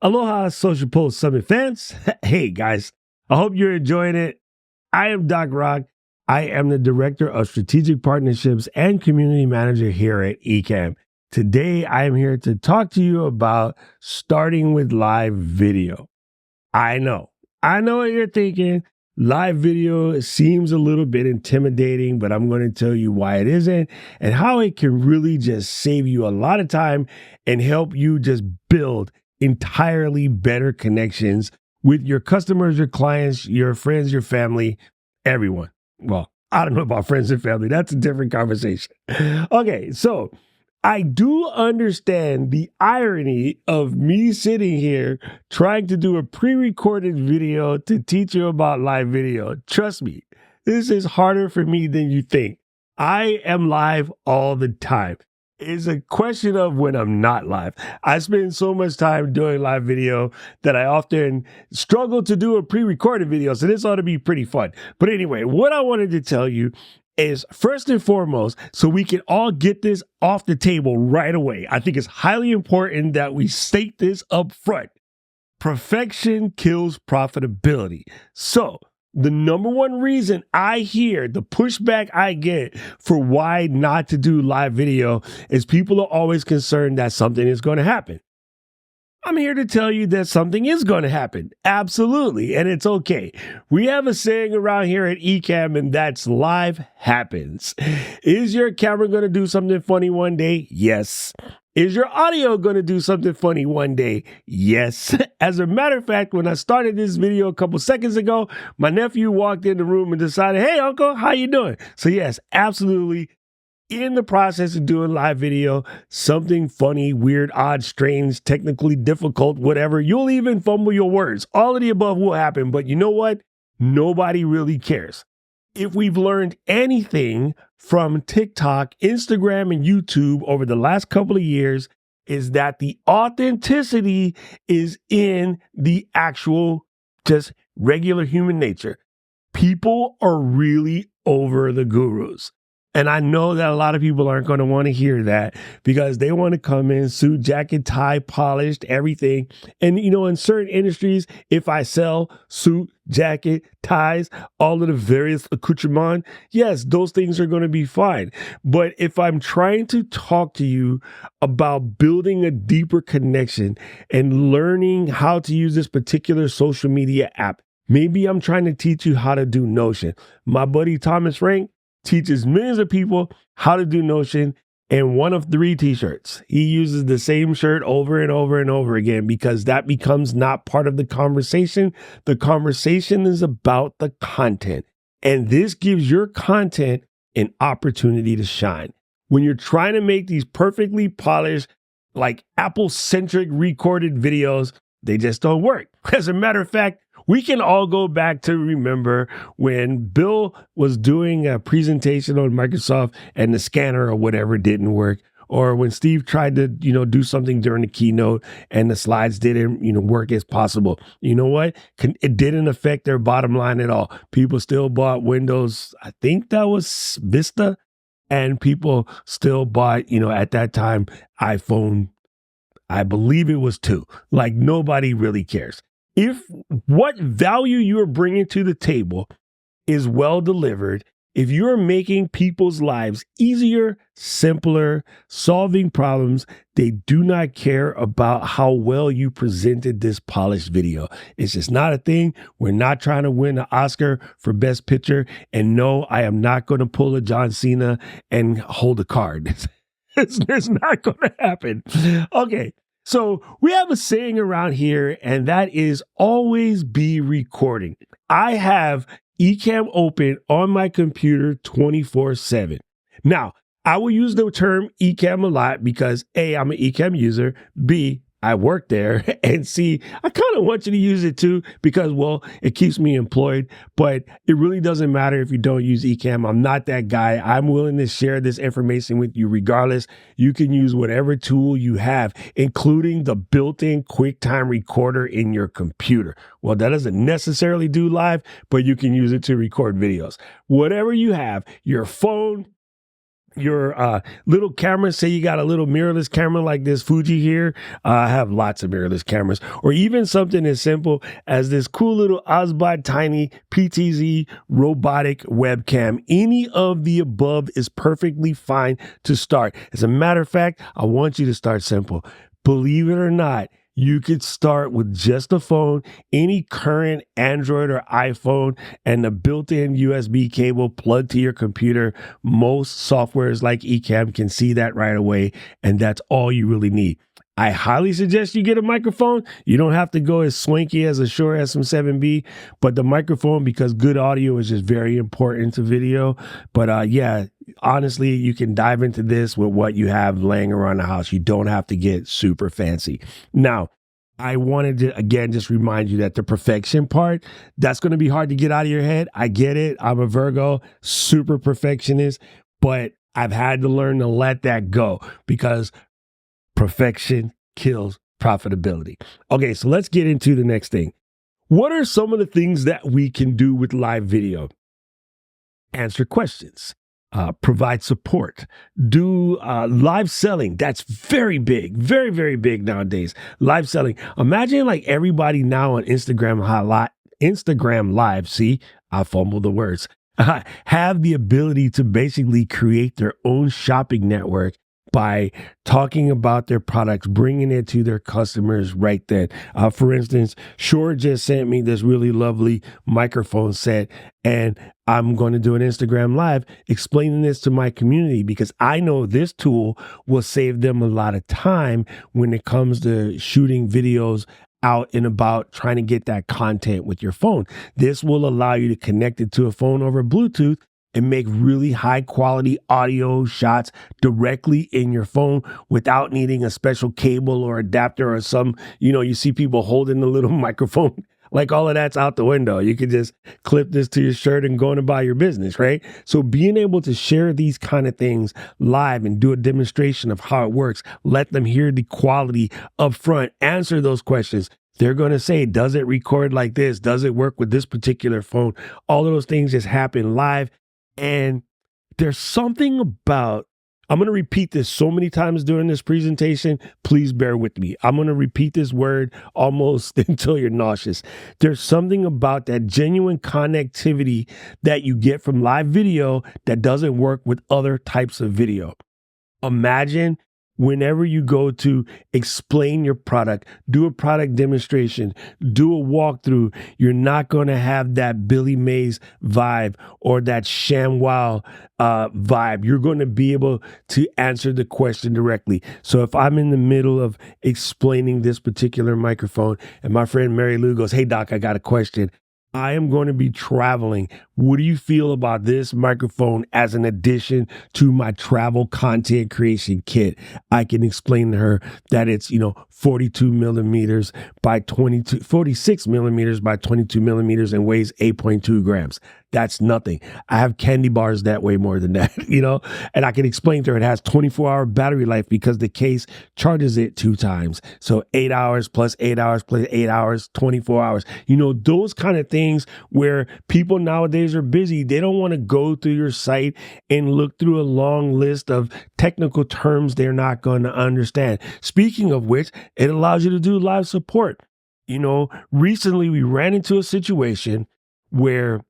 Aloha, Social Pulse Summit fans. Hey, guys, I hope you're enjoying it. I am Doc Rock. I am the Director of Strategic Partnerships and Community Manager here at Ecamm. Today, I am here to talk to you about starting with live video. I know what you're thinking. Live video seems a little bit intimidating, but I'm going to tell you why it isn't and how it can really just save you a lot of time and help you just build entirely better connections with your customers, your clients, your friends, your family, everyone. Well, I don't know about friends and family. That's a different conversation. Okay, so I do understand the irony of me sitting here trying to do a pre-recorded video to teach you about live video. Trust me, this is harder for me than you think. I am live all the time. It's a question of when I'm not live. I spend so much time doing live video that I often struggle to do a pre-recorded video. So this ought to be pretty fun. But anyway, what I wanted to tell you is first and foremost, so we can all get this off the table right away. I think it's highly important that we state this up front. Perfection kills profitability. So the number one reason I hear, the pushback I get for why not to do live video is people are always concerned that something is going to happen. I'm here to tell you that something is going to happen. Absolutely. And it's okay. We have a saying around here at Ecamm, and that's live happens. Is your camera going to do something funny one day? Yes. Is your audio going to do something funny one day? Yes. As a matter of fact, when I started this video a couple seconds ago, my nephew walked in the room and decided, "Hey, Uncle, how you doing?" So yes, absolutely. In the process of doing live video, something funny, weird, odd, strange, technically difficult, whatever, you'll even fumble your words. All of the above will happen, but you know what? Nobody really cares. If we've learned anything from TikTok, Instagram, and YouTube over the last couple of years, is that the authenticity is in the actual, just regular human nature. People are really over the gurus. And I know that a lot of people aren't going to want to hear that because they want to come in, suit, jacket, tie, polished, everything. And, you know, in certain industries, if I sell suit, jacket, ties, all of the various accoutrements, yes, those things are going to be fine. But if I'm trying to talk to you about building a deeper connection and learning how to use this particular social media app, maybe I'm trying to teach you how to do Notion. My buddy Thomas Rank teaches millions of people how to do Notion in one of 3 t-shirts. He uses the same shirt over and over and over again because that becomes not part of the conversation. The conversation is about the content. And this gives your content an opportunity to shine. When you're trying to make these perfectly polished, like Apple-centric recorded videos, they just don't work. As a matter of fact, we can all go back to remember when Bill was doing a presentation on Microsoft and the scanner or whatever didn't work, or when Steve tried to, do something during the keynote and the slides didn't, work as possible. You know what? It didn't affect their bottom line at all. People still bought Windows. I think that was Vista, and people still bought, at that time, iPhone. I believe it was 2. Like nobody really cares. If what value you're bringing to the table is well delivered, if you're making people's lives easier, simpler, solving problems, they do not care about how well you presented this polished video. It's just not a thing. We're not trying to win an Oscar for Best Picture. And no, I am not going to pull a John Cena and hold a card. It's not going to happen. Okay. So we have a saying around here, and that is always be recording. I have Ecamm open on my computer 24/7. Now, I will use the term Ecamm a lot because A, I'm an Ecamm user, B, I work there, and C, I kind of want you to use it too because, well, it keeps me employed, but it really doesn't matter if you don't use Ecamm. I'm not that guy. I'm willing to share this information with you regardless. You can use whatever tool you have, including the built-in QuickTime recorder in your computer. Well, that doesn't necessarily do live, but you can use it to record videos. Whatever you have, your phone, your little camera. Say you got a little mirrorless camera like this Fuji here. I have lots of mirrorless cameras, or even something as simple as this cool little Osbot Tiny PTZ robotic webcam. Any of the above is perfectly fine to start. As a matter of fact, I want you to start simple. Believe it or not, you could start with just a phone, any current Android or iPhone, and the built-in USB cable plugged to your computer. Most softwares like Ecamm can see that right away, and that's all you really need. I highly suggest you get a microphone. You don't have to go as swanky as a Shure SM7B, but the microphone, because good audio is just very important to video. But yeah, honestly, you can dive into this with what you have laying around the house. You don't have to get super fancy. Now, I wanted to, again, just remind you that the perfection part, that's going to be hard to get out of your head. I get it. I'm a Virgo, super perfectionist, but I've had to learn to let that go because perfection kills profitability. Okay, so let's get into the next thing. What are some of the things that we can do with live video? Answer questions, provide support, do live selling. That's very big, very, very big nowadays. Live selling. Imagine like everybody now on Instagram Live, see, I fumbled the words, have the ability to basically create their own shopping network by talking about their products, bringing it to their customers right then. For instance, Shure just sent me this really lovely microphone set, and I'm going to do an Instagram Live explaining this to my community because I know this tool will save them a lot of time when it comes to shooting videos out and about, trying to get that content with your phone. This will allow you to connect it to a phone over Bluetooth and make really high quality audio shots directly in your phone without needing a special cable or adapter or some, you see people holding the little microphone. Like all of that's out the window. You could just clip this to your shirt and go on about your business, right? So being able to share these kind of things live and do a demonstration of how it works, let them hear the quality up front, answer those questions. They're going to say, does it record like this? Does it work with this particular phone? All of those things just happen live. And there's something about, I'm going to repeat this so many times during this presentation. Please bear with me. I'm going to repeat this word almost until you're nauseous. There's something about that genuine connectivity that you get from live video that doesn't work with other types of video. Imagine whenever you go to explain your product, do a product demonstration, do a walkthrough, you're not going to have that Billy Mays vibe or that ShamWow vibe. You're going to be able to answer the question directly. So if I'm in the middle of explaining this particular microphone and my friend Mary Lou goes, "Hey Doc, I got a question. I am going to be traveling. What do you feel about this microphone as an addition to my travel content creation kit?" I can explain to her that it's, 42 millimeters by 46 millimeters by 22 millimeters and weighs 8.2 grams. That's nothing. I have candy bars that weigh more than that, and I can explain to her it has 24-hour battery life because the case charges it 2 times. So 8 hours plus 8 hours plus 8 hours, 24 hours. Those kind of things where people nowadays are busy. They don't want to go through your site and look through a long list of technical terms they're not going to understand. Speaking of which, it allows you to do live support. Recently we ran into a situation where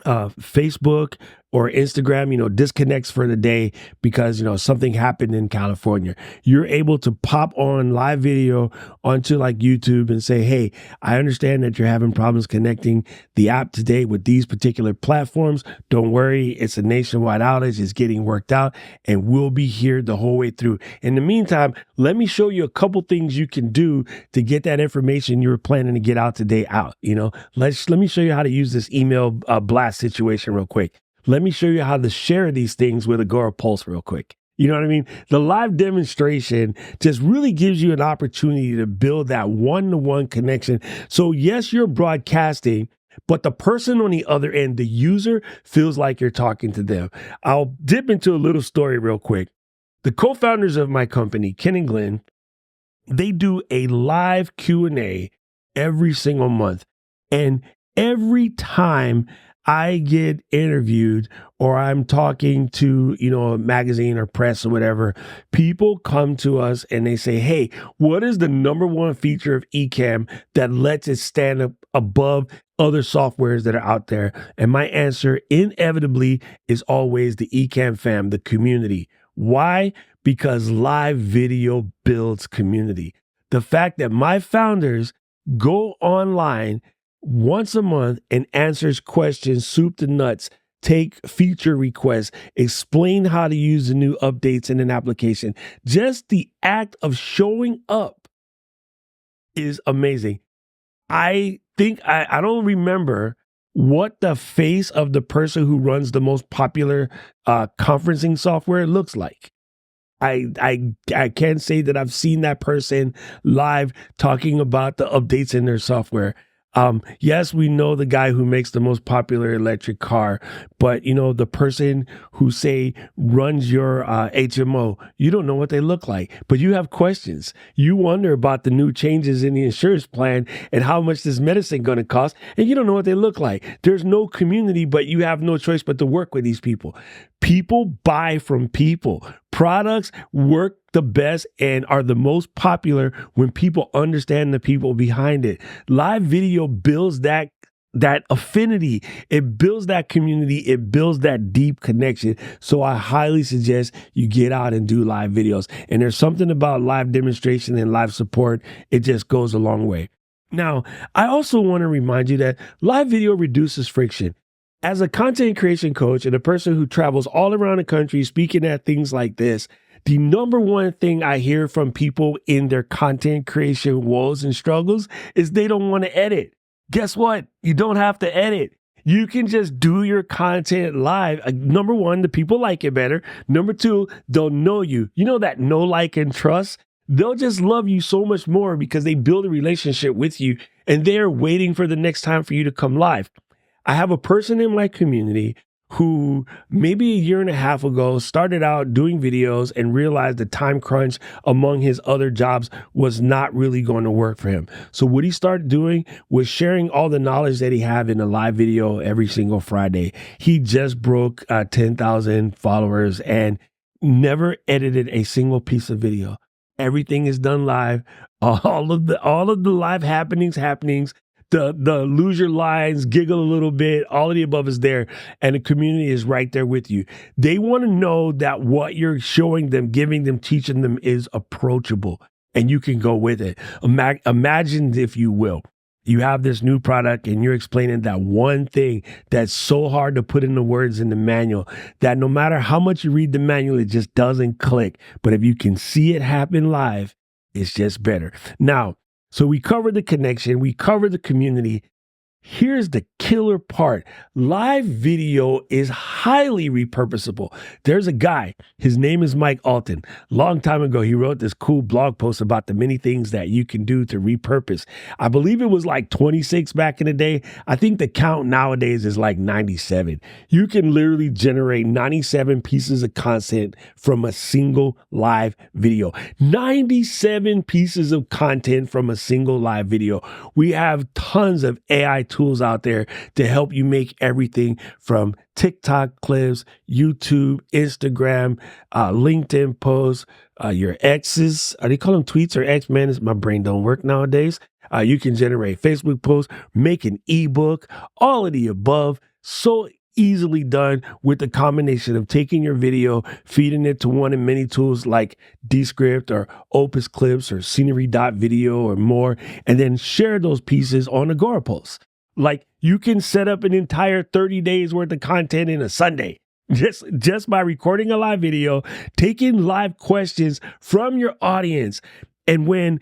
Facebook or Instagram, disconnects for the day because, something happened in California. You're able to pop on live video onto like YouTube and say, "Hey, I understand that you're having problems connecting the app today with these particular platforms. Don't worry. It's a nationwide outage. It's getting worked out and we'll be here the whole way through. In the meantime, let me show you a couple things you can do to get that information you were planning to get out today out. Let me show you how to use this email blast situation real quick. Let me show you how to share these things with Agorapulse real quick." You know what I mean? The live demonstration just really gives you an opportunity to build that one-to-one connection. So yes, you're broadcasting, but the person on the other end, the user, feels like you're talking to them. I'll dip into a little story real quick. The co-founders of my company, Ken and Glenn, they do a live Q&A every single month. And every time I get interviewed or I'm talking to, a magazine or press or whatever, people come to us and they say, hey, what is the number one feature of Ecamm that lets it stand up above other softwares that are out there? And my answer inevitably is always the Ecamm fam, the community. Why? Because live video builds community. The fact that my founders go online once a month and answers questions, soup to nuts, take feature requests, explain how to use the new updates in an application. Just the act of showing up is amazing. I think I don't remember what the face of the person who runs the most popular conferencing software looks like. I can't say that I've seen that person live talking about the updates in their software. Yes, we know the guy who makes the most popular electric car, but the person who say runs your HMO, you don't know what they look like, but you have questions. You wonder about the new changes in the insurance plan and how much this medicine going to cost, and you don't know what they look like. There's no community, but you have no choice but to work with these people. People buy from people. Products work the best and are the most popular when people understand the people behind it. Live video builds that affinity. It builds that community. It builds that deep connection. So I highly suggest you get out and do live videos. And there's something about live demonstration and live support. It just goes a long way. Now, I also want to remind you that live video reduces friction. As a content creation coach and a person who travels all around the country speaking at things like this, the number one thing I hear from people in their content creation woes and struggles is they don't want to edit. Guess what? You don't have to edit. You can just do your content live. Number one, the people like it better. Number two, they'll know you. You know that know, like, and trust? They'll just love you so much more because they build a relationship with you and they're waiting for the next time for you to come live. I have a person in my community who maybe a year and a half ago started out doing videos and realized the time crunch among his other jobs was not really going to work for him. So what he started doing was sharing all the knowledge that he had in a live video every single Friday. He just broke 10,000 followers and never edited a single piece of video. Everything is done live. All of the live happenings, the lose your lines, giggle a little bit, all of the above is there. And the community is right there with you. They want to know that what you're showing them, giving them, teaching them is approachable and you can go with it. Imagine, if you will, you have this new product and you're explaining that one thing that's so hard to put into words in the manual that no matter how much you read the manual, it just doesn't click. But if you can see it happen live, it's just better. Now, so we covered the connection, we covered the community. Here's the killer part. Live video is highly repurposable. There's a guy, his name is Mike Alton. Long time ago, he wrote this cool blog post about the many things that you can do to repurpose. I believe it was like 26 back in the day. I think the count nowadays is like 97. You can literally generate 97 pieces of content from a single live video. 97 pieces of content from a single live video. We have tons of AI tools out there to help you make everything from TikTok clips, YouTube, Instagram, LinkedIn posts, your X's. Are they call them tweets or X? Man, my brain don't work nowadays. You can generate Facebook posts, make an ebook, all of the above. So easily done with the combination of taking your video, feeding it to one of many tools like Descript or Opus Clips or Scenery.video or more, and then share those pieces on Agorapulse. Like you can set up an entire 30 days worth of content in a Sunday just by recording a live video, taking live questions from your audience. And when,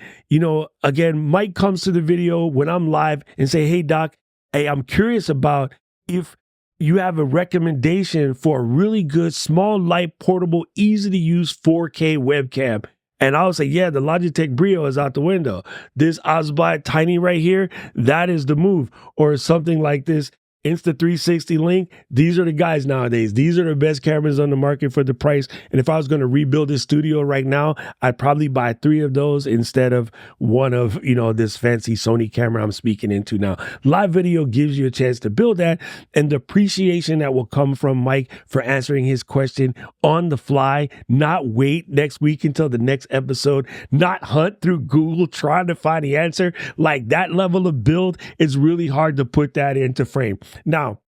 again, Mike comes to the video when I'm live and say, hey, Doc, hey, I'm curious about if you have a recommendation for a really good, small, light, portable, easy to use 4K webcam. And I'll say, yeah, the Logitech Brio is out the window. This Osbot Tiny right here, that is the move. Or something like this Insta360 link. These are the guys nowadays. These are the best cameras on the market for the price. And if I was going to rebuild this studio right now, I'd probably buy 3 of those instead of one of, this fancy Sony camera I'm speaking into now. Live video gives you a chance to build that, and the appreciation that will come from Mike for answering his question on the fly, not wait next week until the next episode, not hunt through Google trying to find the answer. Like, that level of build, it's really hard to put that into frame. Now,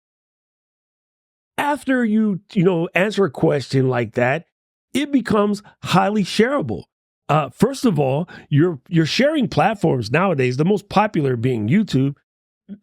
after you answer a question like that, it becomes highly shareable. First of all, your sharing platforms nowadays, the most popular being YouTube,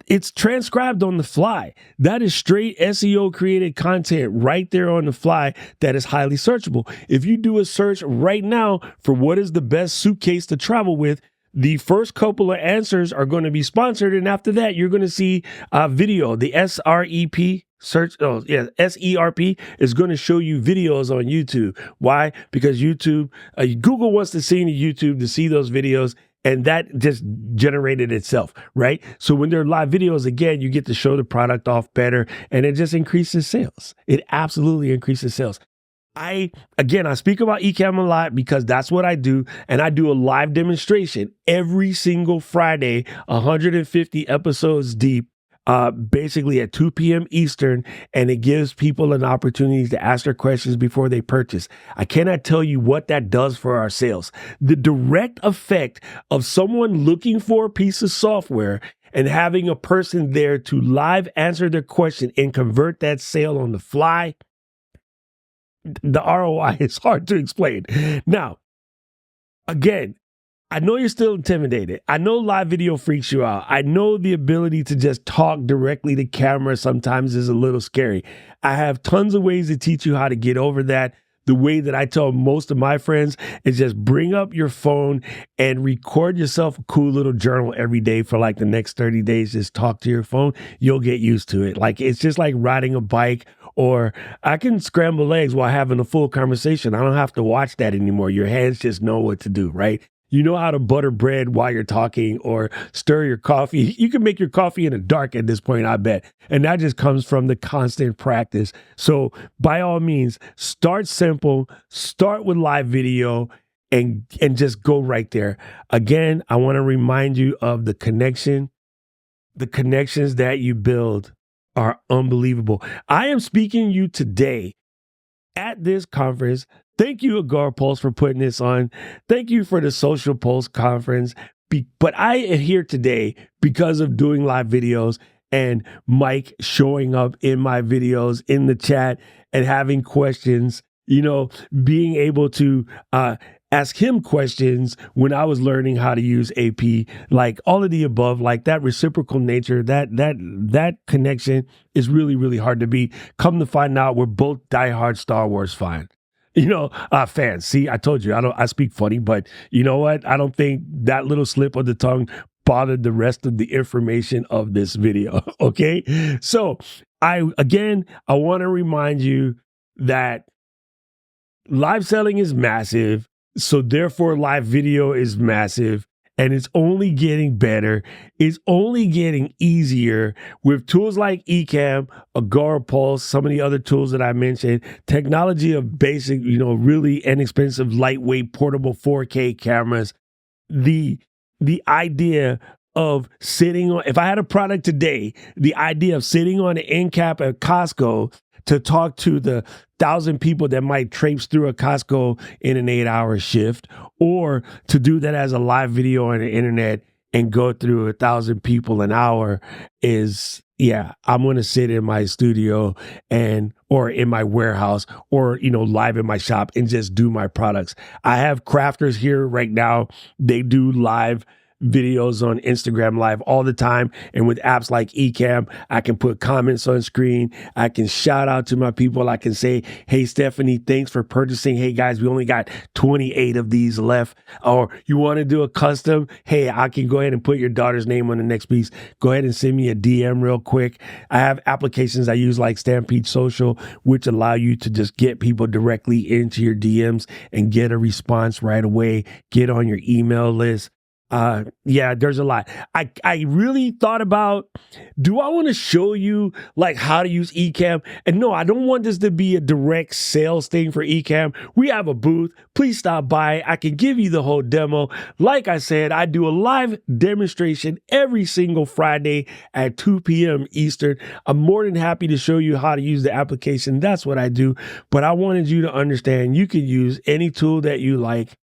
it's transcribed on the fly. That is straight SEO created content right there on the fly that is highly searchable. If you do a search right now for what is the best suitcase to travel with, the first couple of answers are going to be sponsored, and after that, you're going to see a video. The SREP SERP is going to show you videos on YouTube. Why? Because Google wants to see YouTube to see those videos, and that just generated itself, right? So when there are live videos, again, you get to show the product off better, and it just increases sales. It absolutely increases sales. I speak about Ecamm a lot because that's what I do. And I do a live demonstration every single Friday, 150 episodes deep, basically at 2 p.m. Eastern. And it gives people an opportunity to ask their questions before they purchase. I cannot tell you what that does for our sales. The direct effect of someone looking for a piece of software and having a person there to live answer their question and convert that sale on the fly, the ROI is hard to explain. Now, again, I know you're still intimidated. I know live video freaks you out. I know the ability to just talk directly to camera sometimes is a little scary. I have tons of ways to teach you how to get over that. The way that I tell most of my friends is just bring up your phone and record yourself a cool little journal every day for like the next 30 days. Just talk to your phone. You'll get used to it. Like, it's just like riding a bike, or I can scramble eggs while having a full conversation. I don't have to watch that anymore. Your hands just know what to do, right? You know how to butter bread while you're talking or stir your coffee. You can make your coffee in the dark at this point, I bet. And that just comes from the constant practice. So by all means, start simple, start with live video, and just go right there. Again, I want to remind you of the connection. The connections that you build are unbelievable. I am speaking to you today at this conference. Thank you, Agorapulse, for putting this on. Thank you for the Social Pulse conference. But I am here today because of doing live videos and Mike showing up in my videos in the chat and having questions, being able to ask him questions when I was learning how to use AP, like all of the above, like that reciprocal nature, that connection is really, really hard to beat. Come to find out, we're both diehard Star Wars fans. Fans. See, I told you, I speak funny, but you know what? I don't think that little slip of the tongue bothered the rest of the information of this video. Okay. So I want to remind you that live selling is massive. So therefore live video is massive. And it's only getting better. It's only getting easier with tools like Ecamm, Agorapulse, some of the other tools that I mentioned, technology of basic, really inexpensive, lightweight, portable 4K cameras. The idea of sitting on, if I had a product today, the idea of sitting on an end cap at Costco to talk to the 1,000 people that might traipse through a Costco in an 8-hour shift, or to do that as a live video on the internet and go through 1,000 people an hour is, I'm going to sit in my studio or in my warehouse or, live in my shop and just do my products. I have crafters here right now. They do live videos on Instagram Live all the time. And with apps like Ecamm, I can put comments on screen. I can shout out to my people. I can say, hey, Stephanie, thanks for purchasing. Hey, guys, we only got 28 of these left. Or you want to do a custom? Hey, I can go ahead and put your daughter's name on the next piece. Go ahead and send me a DM real quick. I have applications I use like Stampede Social, which allow you to just get people directly into your DMs and get a response right away. Get on your email list. Yeah, there's a lot. I really thought about, do I want to show you like how to use Ecamm? And no, I don't want this to be a direct sales thing for Ecamm. We have a booth. Please stop by. I can give you the whole demo. Like I said, I do a live demonstration every single Friday at 2 p.m. Eastern. I'm more than happy to show you how to use the application. That's what I do. But I wanted you to understand you can use any tool that you like.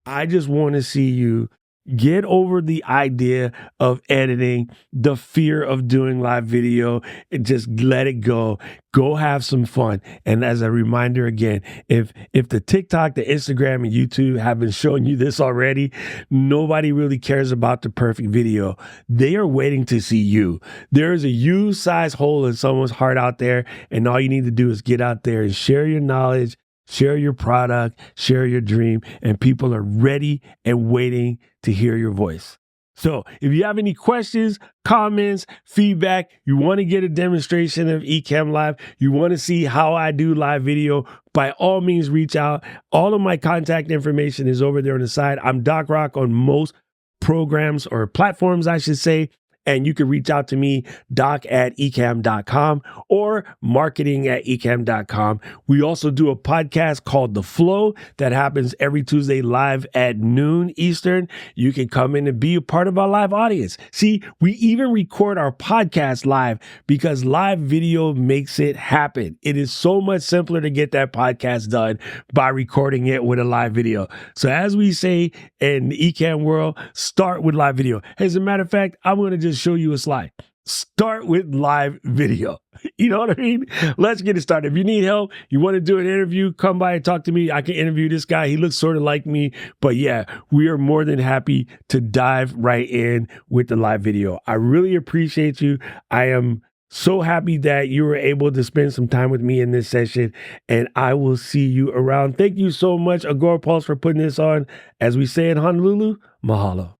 I just want to see you get over the idea of editing, the fear of doing live video, and just let it go. Go have some fun. And as a reminder again, if the TikTok, the Instagram, and YouTube have been showing you this already, nobody really cares about the perfect video. They are waiting to see you. There is a U-size hole in someone's heart out there, and all you need to do is get out there and share your knowledge, share your product, share your dream, and people are ready and waiting to hear your voice. So if you have any questions, comments, feedback, you want to get a demonstration of Ecamm Live, you want to see how I do live video, by all means, reach out. All of my contact information is over there on the side. I'm Doc Rock on most programs or platforms, I should say. And you can reach out to me, doc@ecamm.com or marketing@ecamm.com. We also do a podcast called The Flow that happens every Tuesday live at noon Eastern. You can come in and be a part of our live audience. See, we even record our podcast live because live video makes it happen. It is so much simpler to get that podcast done by recording it with a live video. So as we say in the Ecamm world, start with live video. As a matter of fact, I'm going to just show you a slide. Start with live video. You know what I mean? Let's get it started. If you need help, you want to do an interview, come by and talk to me. I can interview this guy. He looks sort of like me. But yeah, we are more than happy to dive right in with the live video. I really appreciate you. I am so happy that you were able to spend some time with me in this session, and I will see you around. Thank you so much, Agorapulse, for putting this on. As we say in Honolulu, mahalo.